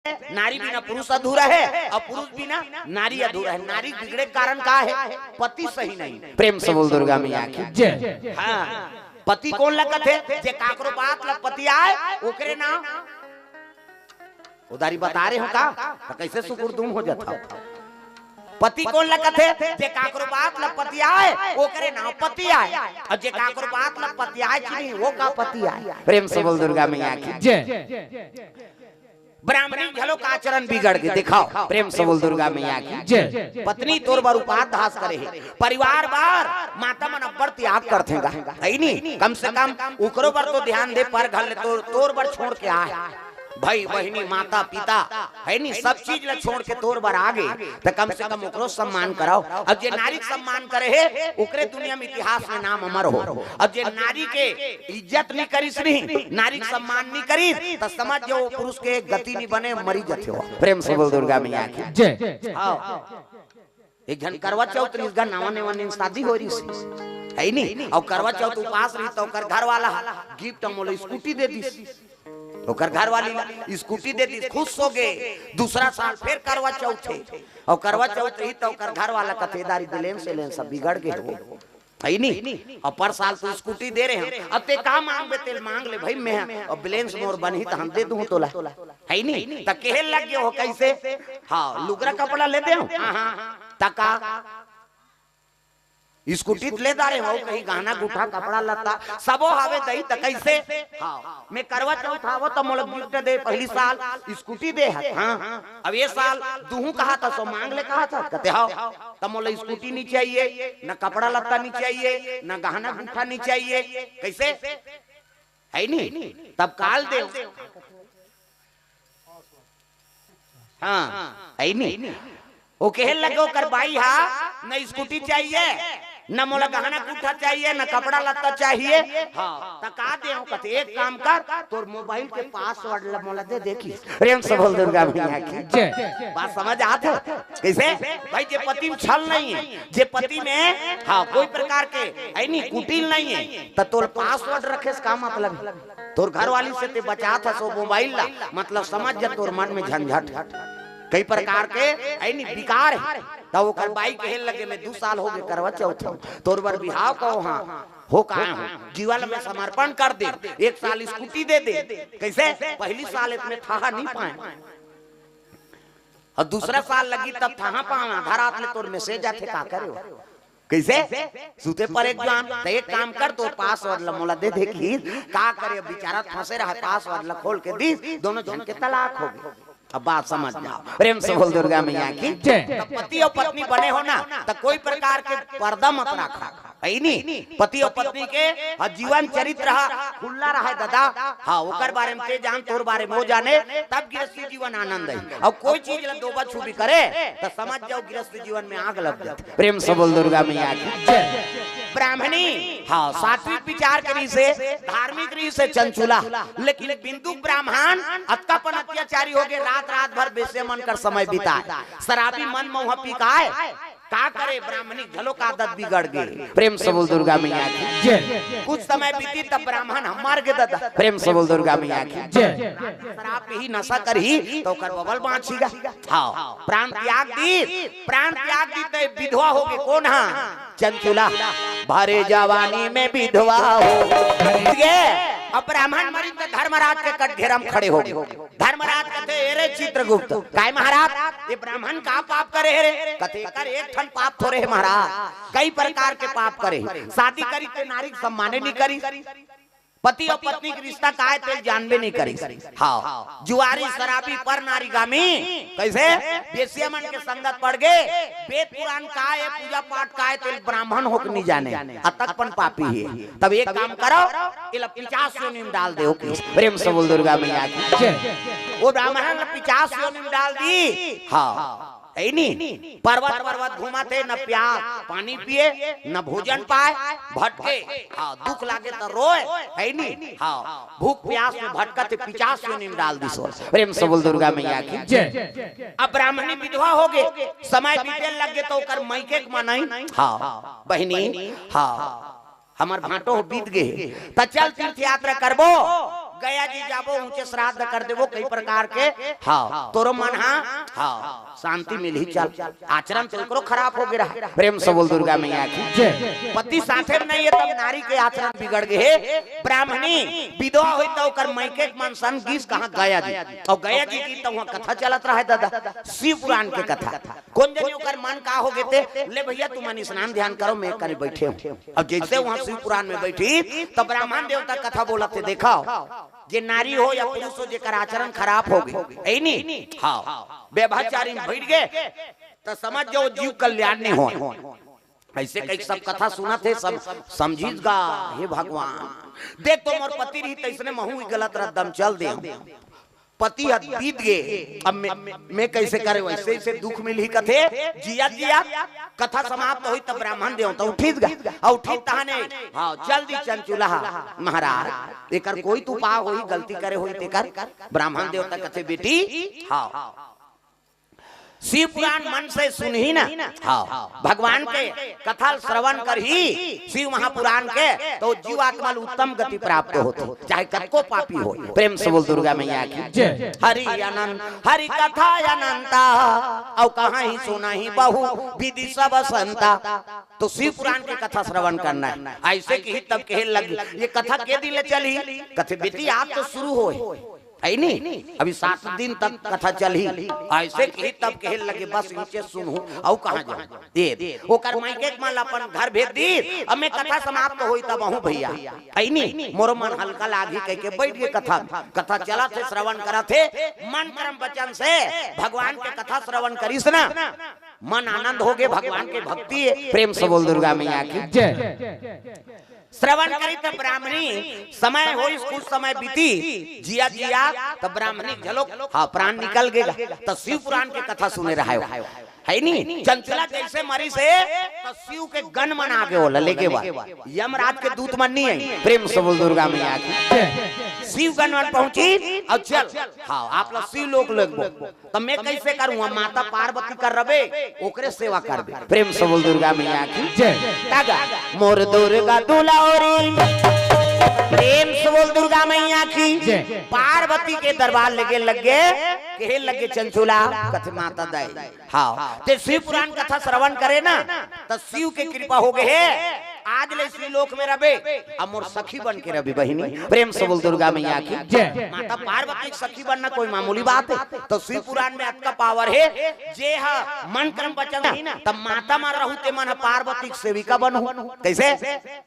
नारी बिना पुरुष अधूरा है और पुरुष बिना नारी अधूरा है। नारी बिगड़े कारण का है? पति सही नहीं। प्रेम से बोल दुर्गा मैया की जय। हाँ, पति कौन लगत है? जे काकरो बात लग पति आए ओकरे नाम उदारी बता रहे हो का तो कैसे सुकुरदुम हो जाता। पति कौन लगत है? जे काकरो बात लग पति आए ओकरे नाम पति आए, और जे काकरो बात लग पति आए कि नहीं वो का पति आए। प्रेम से बोल दुर्गा मैया की जय। ब्राह्मणी झलो का आचरण बिगड़ के दिखाओ। प्रेम से बोल दुर्गा मैया की जय। पत्नी तोर बर उपहास करे, परिवार बार माता मन अब्बर त्याग करते है नहीं, कम से कम उकरो पर तो ध्यान दे। पर घर तोर बर छोड़ के आए भाई बहनी माता पिता है नहीं, सब चीज ला छोड़ के तोर बर आगे तो कम से कम ओकरो सम्मान कराओ। अब जे नारी सम्मान करे है ओकरे दुनिया में इतिहास में नाम अमर हो। अब जे नारी के इज्जत नहीं करीस नहीं, नारी सम्मान नहीं करीस तो समझ जो पुरुष के गति नहीं बने, मरी जाते हो। प्रेम से बोल दुर्गा मैया की जय। एक जन करवा चौथ इसका नावा नेवा शादी हो रही है नहीं, और करवा चौथ उपास रही तो घर वाला गिफ्ट मोल स्कूटी दे दी, ओकर घर वाली स्कूटी दे दी, खुश हो गए। दूसरा साल फिर करवा चौथ थे और करवा चौथ रही तो ओकर घर वाला कथेदारी दिलेन से लेन सब बिगड़ गए हो है नहीं। और पर साल तो स्कूटी दे रहे हैं, अब ते का मांग तेल मांग ले भाई मैं और बैलेंस मोर बनी तो हम दे दूं तोला है नहीं। त केहे लग गए हो कैसे? हाँ, लुगरा कपड़ा ले दे तका स्कूटी ले दारे हो, कहीं गहना गुठा कपड़ा लता सबो हावे दही त कैसे। हाँ, मैं करवा चौथ आवो तो मोला गिफ्ट दे, पहली साल स्कूटी दे है। हाँ, अब ये साल दूहू कहा था सो मांग ले कहा था, कहते हां तो मोला स्कूटी नहीं चाहिए, न कपड़ा लता नहीं चाहिए, न गहना गुठा नहीं चाहिए, कैसे है नहीं। तब काल दे हाँ है नहीं। वो कहे लगो कर भाई हाँ न स्कूटी चाहिए, न मोला गहना गुठा चाहिए, न कपड़ा लत्ता चाहिए। हाँ, तका दे कहते एक काम कर, तोर मोबाइल के पासवर्ड मोला दे देखी। प्रेम से बोल दुर्गा मैया की जय। बात समझ आत है कैसे? भाई जे पति में छल नहीं है, जे पति में हाँ कोई प्रकार के है नहीं कुटिल नहीं है, तो तोर पासवर्ड रखे का मतलब तोर घर वाली से ते बचा था सो मोबाइल ला, मतलब समझ जा तोर मन में झंझट कई प्रकार के है नहीं विकार है। तब वो कर बाई कहे लगे मैं 2 साल हो गए करवा चौथ तोर बर बिहाव कहो हाँ हो कहा हूँ जीवन में समर्पण कर दे, 1 साल स्कूटी दे दे। कैसे? पहली साल इसमें था नहीं पाए और दूसरा साल लगी तब था पावा घर आत ले तोर मैसेज आते का करे हो कैसे सूते पर एक जान तो एक काम कर तो पासवर्ड ला मोला दे देखी का करे। बेचारा फंसे रहा, पासवर्ड ला खोल के दी, दोनों जन के तलाक हो गए। अब बात समझ जाओ। प्रेम से बोल दुर्गा मैया की जय। पति और पत्नी बने हो ना तो कोई प्रकार के पर्दा मत रखा है नहीं। पति और पत्नी के जीवन चरित्र रहा खुला रहा दादा हाँ ओकर बारे में जान तोर बारे में हो जाने, तब गृहस्थी जीवन आनंद है। और कोई चीज दोबा छुपी करे तो समझ जाओ गृहस्थी जीवन में आग लग जाती। प्रेम से बोल दुर्गा मैया की जय। ब्राह्मणी हाँ सात्विक विचार करी से, धार्मिक री से चंचुला, लेकिन बिंदु ब्राह्मण अत्कापन अत्याचारी हो गए। रात भर बेसे मन कर समय बिताए, शराबी मन मोह पिकाए, का करे ब्राह्मणी झलो का आदत बिगड़ गई। प्रेम से बोल दुर्गा मैया की जय। कुछ समय बीती तब ब्राह्मण हम मर गए दादा। प्रेम से बोल दुर्गा मैया की जय। शराब पे ही नशा करही तो कर बबल बाँचीगा। हाँ, प्राण त्याग दी, प्राण त्याग दी तो विधवा हो गए। कौन हाँ? चंचुला भरे जवानी में विधवा हो गए। अब ब्राह्मण मरी तो धर्मराज के कटघरे में खड़े हो गए। धर्मराज कहते अरे चित्रगुप्त काय महाराज ये ब्राह्मण का पाप करे रे? कहते कर एक ठन पाप थोड़े है महाराज, कई प्रकार के पाप करे। शादी करी तो नारी सम्माने नहीं करी, पति और पत्नी के रिश्ता का तेल जानबे नहीं करी। हाँ, जुआरी शराबी पर नारीगामी कैसे बेसिया मन के संगत पड़ गए। वेद पुराण का है, पूजा पाठ का है, तेल ब्राह्मण होकर नहीं जाने अतकपन पापी है। तब एक काम करो इला 50 योनि डाल दे। प्रेम से बोल दुर्गा मैया की जय। वो ब्राह्मण 50 योनि डाल दी। हाँ है नहीं, पर्वत घुमा थे, न प्यास पानी पिए न भोजन पाए, भटके हाँ दुख लागे तो रोए है नहीं। हाँ भूख प्यास में भटकते 50 योनि डाल दी। प्रेम से बोल दुर्गा मैया की जय। अब ब्राह्मणी विधवा हो गए, समय बीते लग गए तो कर मैके मनाई। हाँ बहनी हाँ हमार भाटो बीत गए तो चल तीर्थ यात्रा करबो। गया जी जाबो ऊंचे श्राद्ध कर देवो कई प्रकार के हाँ तोरो मन हाँ शांति मिली चल आचरण तो करो खराब हो गया प्रेम से बोल दुर्गा मैया की पति साथे नहीं है तब नारी के आचरण बिगड़ गए ब्राह्मणी विधवा हुई तो कर मैके मन सन गीस कहां गया जी और गया जी की तो वहां कथा चलत रहा है दादा शिव पुराण के कथा कौन जने ओकर मन का हो गए थे ले भैया तुम स्नान ध्यान करो मैं कर बैठे हूं अब जैसे वहां शिव पुराण में बैठी तो ब्राह्मण देवता कथा बोलत थे देखा जे नारी हो या पुरुष हो जेकर आचरण खराब हो गए ऐ नी हाँ व्यभिचारी बैठ गए तो समझ जाओ जीव कल्याण नहीं हो ऐसे कई सब कथा सुना थे सब समझीगा हे भगवान देख तो मोर पति रही तैसने महू गलत रद्दम चल दे पति हद बीत गए अब मैं कैसे करे वैसे से दुख मिली कथे जिया जिया कथा समाप्त हुई तब ब्राह्मण देवता उठित गए और उठित तहने हां चल दी चंचुला महाराज एकर कोई तू पा होई गलती करे होई तेकर ब्राह्मण देवता कथे बेटी हां शिव पुराण मन से सुन ही ना हाँ भगवान के कथा श्रवण कर ही शिव महापुराण के तो जीव आत्मा उत्तम गति प्राप्त होते चाहे कतको पापी हो प्रेम से बोल दुर्गा मैया की हरि अनंत हरि कथा अनंता और कहाँ ही सुना ही बहु विधि सब संता तो शिव पुराण की कथा श्रवण करना है ऐसे की ही तब कहे लगी ये कथा के दिन चली कथे बेटी आप तो शुरू हो है नहीं अभी 7 दिन तक कथा चली ऐसे की तब कहे लगे बस नीचे सुनू और कहां जाऊं दे ओकर मायके माल अपन घर भेज दी अब मैं कथा समाप्त होई तब हूं भैया है नहीं मोर मन हल्का लागी कह के बैठ गए कथा चला थे श्रवण करा थे मन कर्म वचन से भगवान के कथा श्रवण करिस ना मन आनंद हो गए भगवान के भक्ति प्रेम से बोल दुर्गा मैया की जय श्रवण करी तब ब्राह्मणी समय हो कुछ समय बीती जिया जिया तब ब्राह्मणी झलो हाँ प्राण निकल गएगा तो शिव पुराण के कथा सुने रहा है नहीं चंचला जैसे मरी से तो शिव के गण मन आगे हो लेके यमराज के दूत मन नहीं है प्रेम से बोल दुर्गा मैया की शिव गण मन पहुंची और चल हाँ आप लोग शिव लोग तो मैं कैसे करूँ माता पार्वती कर रबे ओकरे सेवा कर दे प्रेम से बोल दुर्गा मैया की जय मोर दुर्गा दुलारी प्रेम से बोल दुर्गा मैया की पार्वती के दरबार लगे कहे लगे चंचुला कथे माता दे हाँ ते शिव पुराण कथा श्रवण करे ना तो शिव के कृपा हो गए आज ले श्री लोक में रबे अब मोर सखी बन के रबी बहिनी प्रेम से बोल दुर्गा मैया की जय माता पार्वती सखी बनना कोई मामूली बात है तो शिव पुराण में आपका पावर है जे हा मन कर्म वचन तब माता मार रहू ते मन पार्वती सेविका बनू कैसे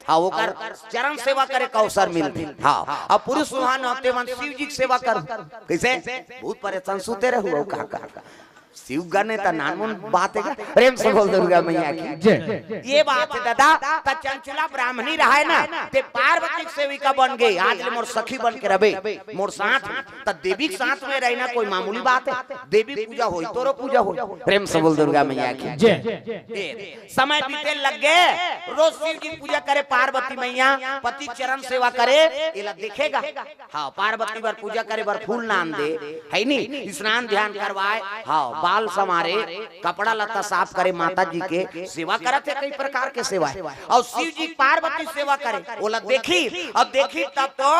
हाँ वो कर चरण सेवा करे का अवसर मिलती हाँ अब पुरुष सुहान होते मन शिव जी की सेवा कर कैसे बहुत परेशान सुते रहू का शिव गने ता नानमुन बात है प्रेम से बोल दुर्गा मैया की ये बात है दादा ता चंचला ब्राह्मणी रहा है ना ते पार्वती सेविका बन गई आज ले मोर सखी बन के रबे मोर साथ ता देवी के साथ में रहना कोई मामूली बात है देवी पूजा होई तोरो पूजा होई प्रेम से बोल दुर्गा मैया की जय समय बीते लग गए रोज शिव जी पूजा करे पार्वती मैया पति चरण सेवा करे एला देखेगा हां पार्वती बार पूजा करे बार फूल नाम दे है नी स्नान ध्यान करवाए हां बाल समारे कपड़ा लत्ता साफ करे माता जी के सेवा करत है कई प्रकार के सेवा और शिव जी पार्वती सेवा करे ओला देखी अब देखी तब तो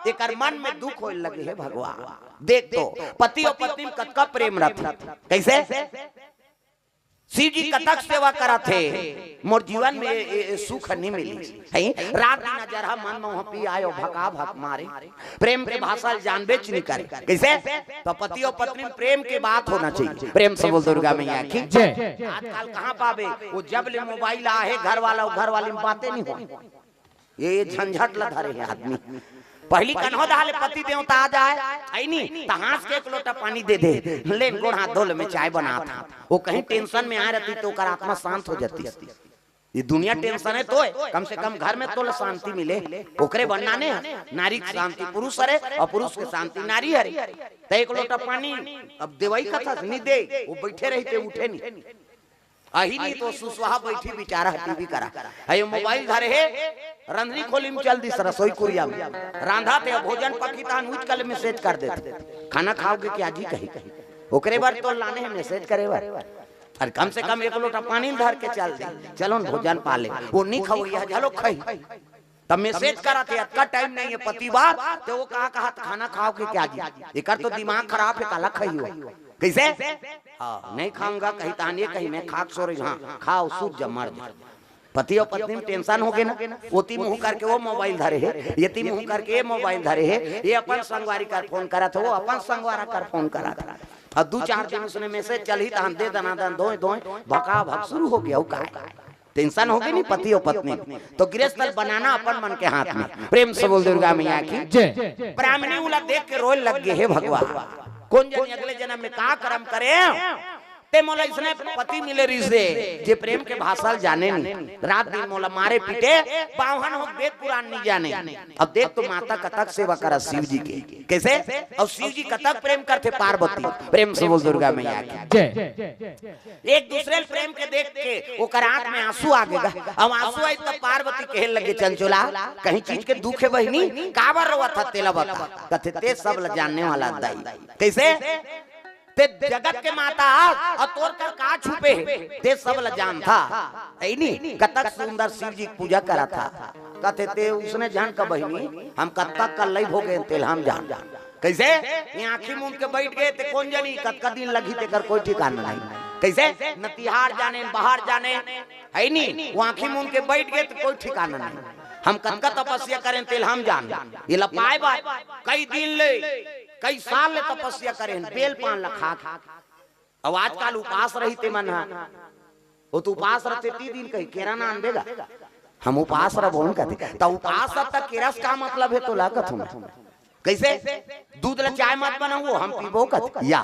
एकर मन में दुख होने लगे है भगवान देख तो पति और पत्नी में कतका प्रेम रहता कैसे शिव जी कतक सेवा करा थे मोर जीवन में सुख नहीं मिली है रात दिन जरा मन मोह पी आयो भका भक मारे प्रेम के भाषा जानबेच नहीं करे कैसे तो पति और पत्नी प्रेम के बात होना चाहिए प्रेम से बोल दुर्गा मैया की जय आजकल कहां पावे वो जब ले मोबाइल आए घर वाली में बातें नहीं हो ये झंझट ला धरे है आदमी पहली कन्हो दाले पति देवता आ जाए आई नहीं तो हाथ के एक लोटा पानी दे दे ले गोड़ हाथ धो ले में चाय बना था वो कहीं टेंशन में आ रहती तो कर आत्मा शांत हो जाती ये दुनिया टेंशन है तो कम से कम घर में तो शांति मिले ओकरे बनना ने नारी की शांति पुरुष हरे और पुरुष की शांति नारी हरे तो एक लोटा पानी अब देवई कथा नहीं दे वो बैठे रहते उठे नहीं आही नहीं तो सुसुहा बैठी बिचारा टीवी करा है मोबाइल धरे है रंधरी खोली में चल दी रसोई कुरिया में रांधा थे भोजन पकी तान उठ कल मैसेज कर देते खाना खाओगे क्या जी कही ओकरे बार तो लाने है मैसेज करे बार और कम से कम एक लोटा पानी धर के चल दे चलो भोजन पाले वो नहीं खाओ चलो खाई तब मैसेज करा थे अतका टाइम नहीं है पति बार तो वो कहा खाना खाओ के क्या जी एकर तो दिमाग खराब है काला खाइयो कैसे हाँ नहीं खाऊंगा कहीं तानिए कहीं मैं खाक सो रही हाँ खाओ सूझ जा मर जा पति और पत्नी में टेंशन हो गए ना ओती मुंह करके वो मोबाइल धरे है ये मुंह करके ये मोबाइल धरे है ये अपन संगवारी कर फोन करा था वो अपन संगवारा कर फोन करा था और 2-4 दिन उसने मैसेज चल ही तान दे दनादन दो भका भक शुरू हो गया का टेंशन हो गई नहीं पति और पत्नी तो गृहस्थ बनाना अपन मन के हाथ में प्रेम से बोल दुर्गा मैया की जय ब्राह्मणी उला देख के रोए लग गए हे भगवान कौन जाने अगले जन्म में का कर्म करे ते मोला इसने पति मिले रिश्ते जे प्रेम के भाषा जाने नहीं रात दिन मोला मारे पीटे पावन हो वेद पुराण नहीं जाने अब देख तो माता कतक सेवा करा शिव जी के कैसे और शिव जी कतक प्रेम करते पार्वती प्रेम से बोल दुर्गा मैया की जय एक दूसरे प्रेम के देख के वो आंख में आंसू आ गएगा अब आंसू आई तब पार्वती कहे लगे चंचुला कहीं चीज के दुख है बहनी काबर रोवा था तेला बता कथे ते सब जानने वाला दाई कैसे ते जगत के माता और तोर कर का छुपे ते सब ल जान था नहीं कतक सुंदर शिव जी की पूजा करा था कहते ते उसने जान का बहनी हम कतक कर लई हो गए तेल हम जान कैसे ये आंखी मुंह के बैठ गए ते कौन जानी कतका दिन लगी ते कर कोई ठिकाना नहीं कैसे नतिहार जाने बाहर जाने है नहीं वो आंखी मुंह के बैठ गए तो कोई ठिकाना नहीं हम कतका तपस्या करें तेल हम जान ये लपाए बात कई दिन ले कई साल ले तपस्या करें बेल पान लखा अब आजकल उपास रही ते मन वो तो उपास रहते 3 दिन कहीं केरा ना देगा हम उपास रह बोन कहते तो उपास तक केरस का मतलब है तो लागत हूं कैसे दूध ले चाय मत बनाओ हम पीबो कहते या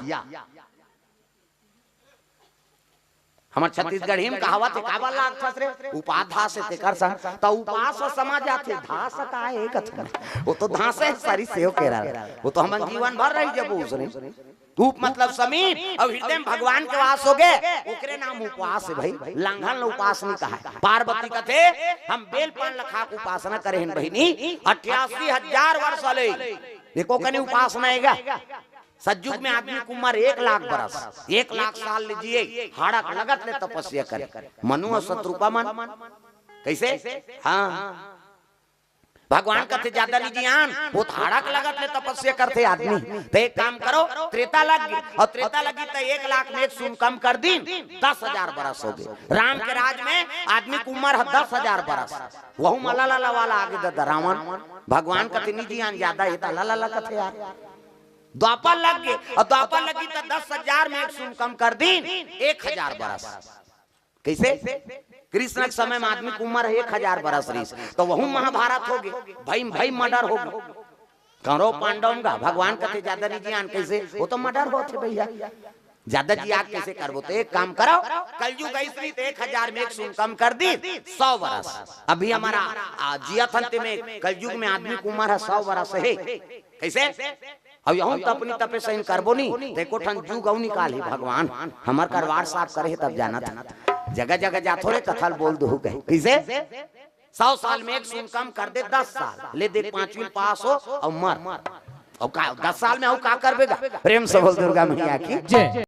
हमार छत्तीसगढ़ हिम कहावत है काबा लाग फसरे उपाधा से तेकर संग तो उपास समाज जाते धास का है कथन वो तो धास है सारी सेव के रहा वो तो हम जीवन भर रही जब उसने धूप मतलब समीप और हृदय में भगवान के वास हो गए ओकरे नाम उपवास है भाई लांघन उपास नहीं कहा पार्वती कथे हम बेल पान लखा उपासना करे हैं बहिनी 88,000 वर्ष ले देखो कनी उपासना आएगा सज्जुग में आदमी की उम्र 1 लाख बरस 1 लाख साल लीजिए हाड़क लगत ले तपस्या करे मनु और शत्रुपा मन कैसे हाँ भगवान कहते ज्यादा नहीं ज्ञान वो हाड़क लगत ले तपस्या करते आदमी तो एक काम करो त्रेता लग गई और त्रेता लगी तो 1 लाख में 1 शून्य कम कर दी 10,000 बरस हो गए राम के राज में आदमी की उम्र 10,000 बरस वह मलाला वाला आगे रावण भगवान कहते नहीं ज्ञान ज्यादा है ला कहते यार द्वापर लग गए और द्वापर लगी तो 10,000 में 1 शून्य कम कर दी 1,000 बरस कैसे कृष्ण के समय में आदमी की उम्र 1,000 बरस रही तो वह महाभारत हो गए भाई मर्डर हो गए कौरव पांडव का भगवान कहते ज्यादा नहीं ज्ञान कैसे वो तो मर्डर होते भैया ज्यादा जियाद कैसे करबो तो एक काम करो कलयुग ऐसी तो 1,000 में 1 शून्य कम कर दी 100 बरस अभी हमारा जियाथंत में कलयुग में आदमी की उम्र है 100 बरस है कैसे अब यहूं तो अपनी तपे सही करबो नहीं देखो ठन जुग औ निकाली भगवान हमार करवार साफ करे तब जाना था जगह जगह जा थोड़े कथल बोल दो कहे कैसे 100 साल में 1 शून्य कम कर दे 10 साल ले दे 5वीं पास हो और मर और 10 साल में का करबेगा प्रेम से बोल दुर्गा मैया की जय।